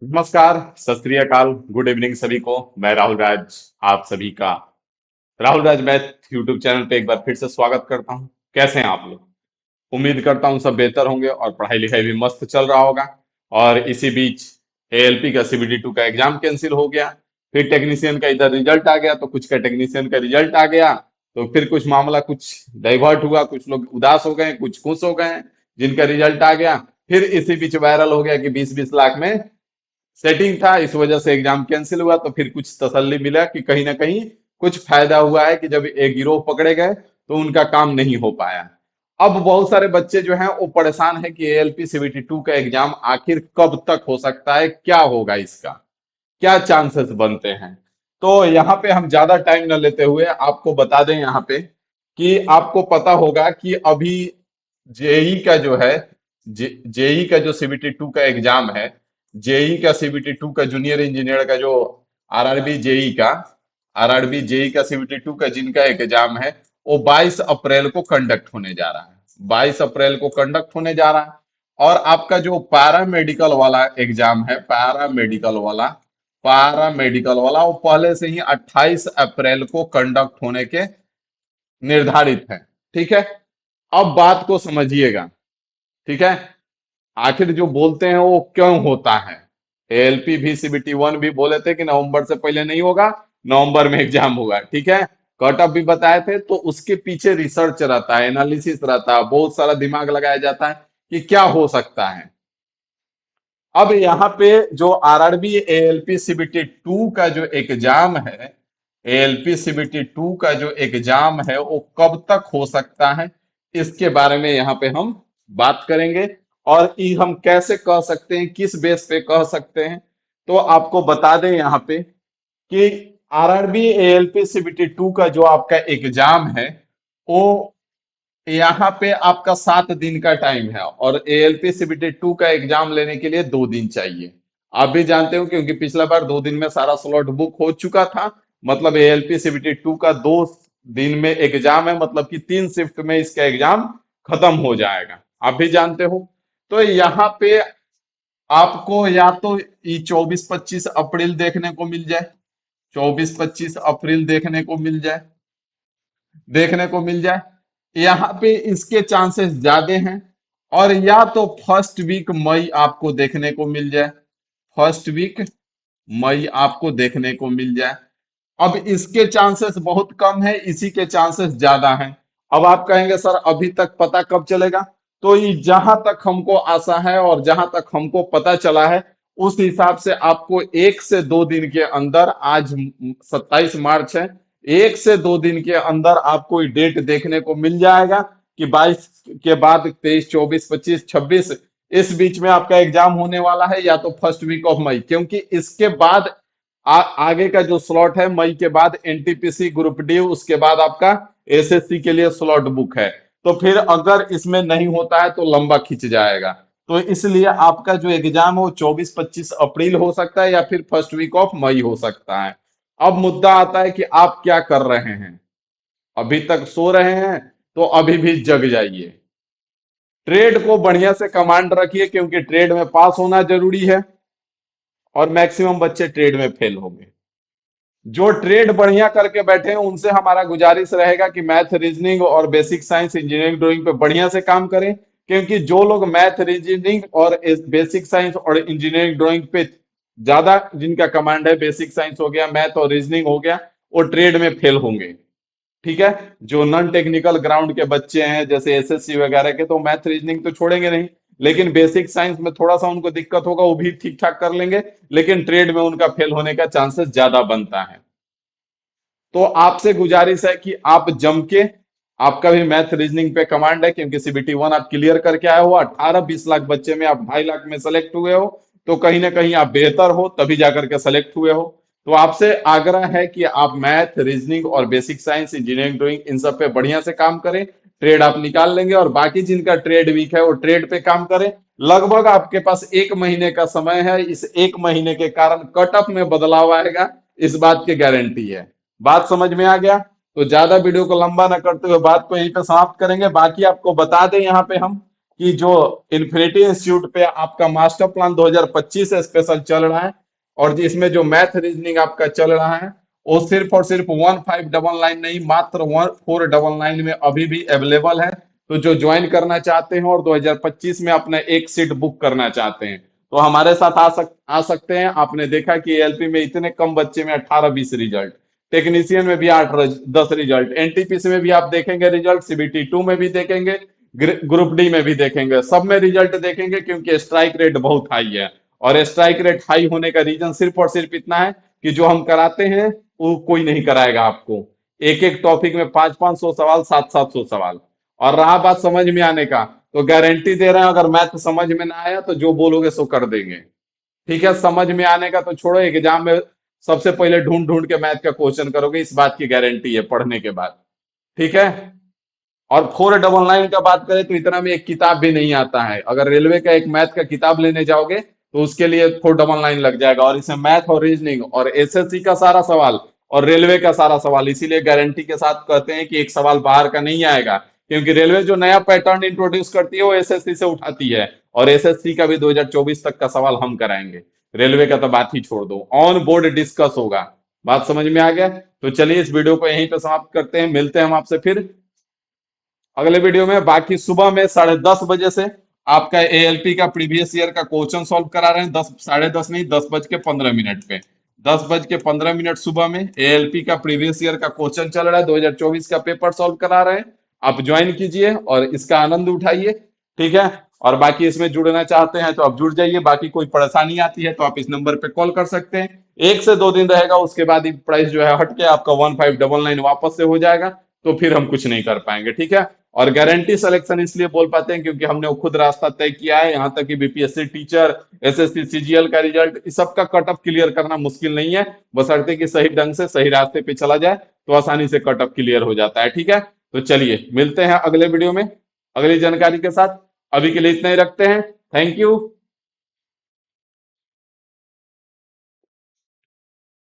नमस्कार, सत श्री अकाल, गुड इवनिंग सभी को। मैं राहुल राज, आप सभी का Rahul Raj math YouTube channel पे एक बार फिर से स्वागत करता हूँ। कैसे हैं आप लोग? उम्मीद करता हूँ सब बेहतर होंगे और पढ़ाई लिखाई भी मस्त चल रहा होगा। और इसी बीच एएलपी का CBT 2 का एग्जाम कैंसिल हो गया। फिर टेक्नीशियन का इधर रिजल्ट आ गया, तो कुछ का टेक्नीशियन का रिजल्ट आ गया, तो फिर कुछ मामला कुछ डाइवर्ट हुआ, कुछ लोग उदास हो गए, कुछ खुश हो गए जिनका रिजल्ट आ गया। फिर इसी बीच वायरल हो गया कि 20-20 लाख में सेटिंग था, इस वजह से एग्जाम कैंसिल हुआ। तो फिर कुछ तसल्ली मिला कि कहीं ना कहीं कुछ फायदा हुआ है कि जब एक गिरोह पकड़े गए तो उनका काम नहीं हो पाया। अब बहुत सारे बच्चे जो हैं वो परेशान है कि एएलपी CBT 2 का एग्जाम आखिर कब तक हो सकता है, क्या होगा इसका, क्या चांसेस बनते हैं। तो यहाँ पे हम ज्यादा टाइम न लेते हुए आपको बता दें यहाँ पे कि आपको पता होगा कि अभी जेई का जो है, जेई का जो CBT 2 का एग्जाम है, जेई का CBT 2 का जूनियर इंजीनियर का जो आरआरबी जेई का आरआरबी जेई का CBT 2 का जिनका एग्जाम है, वो 22 अप्रैल को कंडक्ट होने जा रहा है। 22 अप्रैल को कंडक्ट होने जा रहा है। और आपका जो पैरामेडिकल वाला एग्जाम है, पैरामेडिकल वाला वो पहले से ही 28 अप्रैल को कंडक्ट होने के निर्धारित है। ठीक है, अब बात को समझिएगा। ठीक है, आखिर जो बोलते हैं वो क्यों होता है। एएलपी भी CBT 1 भी बोले थे कि नवंबर से पहले नहीं होगा, नवंबर में एग्जाम होगा। ठीक है, कट ऑफ भी बताए थे। तो उसके पीछे रिसर्च रहता है, एनालिसिस रहता है, बहुत सारा दिमाग लगाया जाता है कि क्या हो सकता है। अब यहाँ पे जो आरआरबी एएलपी CBT 2 का जो एग्जाम है, एएलपी CBT 2 का जो एग्जाम है वो कब तक हो सकता है, इसके बारे में यहाँ पे हम बात करेंगे। और ये हम कैसे कह सकते हैं, किस बेस पे कह सकते हैं। तो आपको बता दें यहाँ पे कि आरआरबी एएलपी CBT 2 का जो आपका एग्जाम है वो यहाँ पे आपका 7 दिन का टाइम है। और एएलपी CBT 2 का एग्जाम लेने के लिए 2 दिन चाहिए। आप भी जानते हो क्योंकि पिछला बार 2 दिन में सारा स्लॉट बुक हो चुका था। मतलब एएलपी CBT 2 का 2 दिन में एग्जाम है, मतलब कि 3 शिफ्ट में इसका एग्जाम खत्म हो जाएगा। आप भी जानते हो। तो यहाँ पे आपको या तो ये 24-25 अप्रैल देखने को मिल जाए, 24-25 अप्रैल देखने को मिल जाए, यहाँ पे इसके चांसेस ज्यादा हैं। और या तो फर्स्ट वीक मई आपको देखने को मिल जाए, फर्स्ट वीक मई आपको देखने को मिल जाए। अब इसके चांसेस बहुत कम है, इसी के चांसेस ज्यादा हैं। अब आप कहेंगे सर अभी तक पता कब चलेगा। तो ये जहां तक हमको आशा है और जहां तक हमको पता चला है उस हिसाब से आपको 1 से 2 दिन के अंदर, आज 27 मार्च है, 1 से 2 दिन के अंदर आपको ये डेट देखने को मिल जाएगा कि 22 के बाद 23, 24, 25, 26 इस बीच में आपका एग्जाम होने वाला है, या तो फर्स्ट वीक ऑफ मई। क्योंकि इसके बाद आगे का जो स्लॉट है मई के बाद एनटीपीसी ग्रुप डी, उसके बाद आपका एसएससी के लिए स्लॉट बुक है। तो फिर अगर इसमें नहीं होता है तो लंबा खिंच जाएगा। तो इसलिए आपका जो एग्जाम है वो 24-25 अप्रैल हो सकता है या फिर फर्स्ट वीक ऑफ मई हो सकता है। अब मुद्दा आता है कि आप क्या कर रहे हैं। अभी तक सो रहे हैं तो अभी भी जग जाइए। ट्रेड को बढ़िया से कमांड रखिए, क्योंकि ट्रेड में पास होना जरूरी है और मैक्सिमम बच्चे ट्रेड में फेल होंगे। जो ट्रेड बढ़िया करके बैठे हैं उनसे हमारा गुजारिश रहेगा कि मैथ रीजनिंग और बेसिक साइंस इंजीनियरिंग ड्राइंग पे बढ़िया से काम करें। क्योंकि जो लोग मैथ रीजनिंग और बेसिक साइंस और इंजीनियरिंग ड्राइंग पे ज्यादा जिनका कमांड है, बेसिक साइंस हो गया, मैथ और रीजनिंग हो गया, वो ट्रेड में फेल होंगे। ठीक है, जो नॉन टेक्निकल ग्राउंड के बच्चे हैं जैसे एसएससी वगैरह के, तो मैथ रीजनिंग तो छोड़ेंगे नहीं, लेकिन बेसिक साइंस में थोड़ा सा उनको दिक्कत होगा, वो भी ठीक ठाक कर लेंगे। लेकिन ट्रेड में उनका फेल होने का चांसेस ज्यादा बनता है। तो आपसे गुजारिश है कि आप जम के, आपका भी मैथ रीजनिंग पे कमांड है, क्योंकि CBT 1 आप क्लियर करके आए हो, 18-20 लाख बच्चे में आप 2.5 लाख में सेलेक्ट हुए हो। तो कहीं ना कहीं आप बेहतर हो तभी जाकर के सेलेक्ट हुए हो। तो आपसे आग्रह है कि आप मैथ रीजनिंग और बेसिक साइंस इंजीनियरिंग ड्राइंग इन सब पे बढ़िया से काम करें। ट्रेड आप निकाल लेंगे, और बाकी जिनका ट्रेड वीक है वो ट्रेड पे काम करें। लगभग आपके पास 1 महीने का समय है, इस 1 महीने के कारण कट ऑफ में बदलाव आएगा, इस बात की गारंटी है। बात समझ में आ गया? तो ज्यादा वीडियो को लंबा ना करते हुए बात को यहीं पे समाप्त करेंगे। बाकी आपको बता दें यहाँ पे हम कि जो इन्फिनिटी इंस्टीट्यूट पे आपका मास्टर प्लान 2025 से स्पेशल चल रहा है, और इसमें जो मैथ रीजनिंग आपका चल रहा है, वो सिर्फ और सिर्फ 1599 नहीं, मात्र 1499 में अभी भी अवेलेबल है। तो जो ज्वाइन करना चाहते हैं और 2025 में अपना एक सीट बुक करना चाहते हैं, तो हमारे साथ आ सकते हैं। आपने देखा कि एएलपी में इतने कम बच्चे में 18-20 रिजल्ट, टेक्नीशियन में भी 8-10 रिजल्ट, एनटीपीसी में भी आप देखेंगे रिजल्ट, सीबीटी 2 में भी देखेंगे, ग्रुप डी में भी देखेंगे, सब में रिजल्ट देखेंगे, क्योंकि स्ट्राइक रेट बहुत हाई है। और स्ट्राइक रेट हाई होने का रीजन सिर्फ और सिर्फ इतना है कि जो हम कराते हैं वो कोई नहीं कराएगा आपको। एक एक टॉपिक में 500-500 सवाल, 700-700 सवाल। और रहा बात समझ में आने का, तो गारंटी दे रहे हैं, अगर मैथ समझ में ना आया तो जो बोलोगे सो कर देंगे। ठीक है, समझ में आने का तो छोड़ो, एग्जाम में सबसे पहले ढूंढ ढूंढ के मैथ का क्वेश्चन करोगे, इस बात की गारंटी है पढ़ने के बाद। ठीक है। और 499 का बात करें तो इतना में एक किताब भी नहीं आता है। अगर रेलवे का एक मैथ का किताब लेने जाओगे तो उसके लिए 499 लग जाएगा, और इसमें मैथ और रीजनिंग और एसएससी का सारा सवाल और रेलवे का सारा सवाल, इसीलिए गारंटी के साथ कहते हैं कि एक सवाल बाहर का नहीं आएगा, क्योंकि रेलवे जो नया पैटर्न इंट्रोड्यूस करती है वो एसएससी से उठाती है, और एसएससी का भी 2024 तक का सवाल हम कराएंगे। रेलवे का तो बात ही छोड़ दो, ऑन बोर्ड डिस्कस होगा। बात समझ में आ गया? तो चलिए इस वीडियो को यहीं पे समाप्त करते हैं, मिलते हैं हम आपसे फिर अगले वीडियो में। बाकी सुबह में 10:30 बजे से आपका एएलपी का प्रीवियस ईयर का क्वेश्चन सॉल्व करा रहे हैं, 10, 10:30 नहीं, 10:15 पे, 10:15 सुबह में एएलपी का प्रीवियस ईयर का क्वेश्चन चल रहा है, 2024 का पेपर सॉल्व करा रहे हैं। आप ज्वाइन कीजिए और इसका आनंद उठाइए। ठीक है। और बाकी इसमें जुड़ना चाहते हैं तो आप जुड़ जाइए, बाकी कोई परेशानी आती है तो आप इस नंबर पे कॉल कर सकते हैं। 1 से 2 दिन रहेगा, उसके बाद ही प्राइस जो है हट के आपका 1599 वापस से हो जाएगा, तो फिर हम कुछ नहीं कर पाएंगे। ठीक है। और गारंटी सिलेक्शन इसलिए बोल पाते हैं क्योंकि हमने वो खुद रास्ता तय किया है, यहाँ तक कि बीपीएससी टीचर, एसएससी सीजीएल का रिजल्ट, इस सब का कट ऑफ क्लियर करना मुश्किल नहीं है, बशर्ते कि सही ढंग से सही रास्ते पे चला जाए तो आसानी से कट ऑफ क्लियर हो जाता है। ठीक है। तो चलिए मिलते हैं अगले वीडियो में अगली जानकारी के साथ। अभी के लिए इतना ही रखते हैं। Thank you.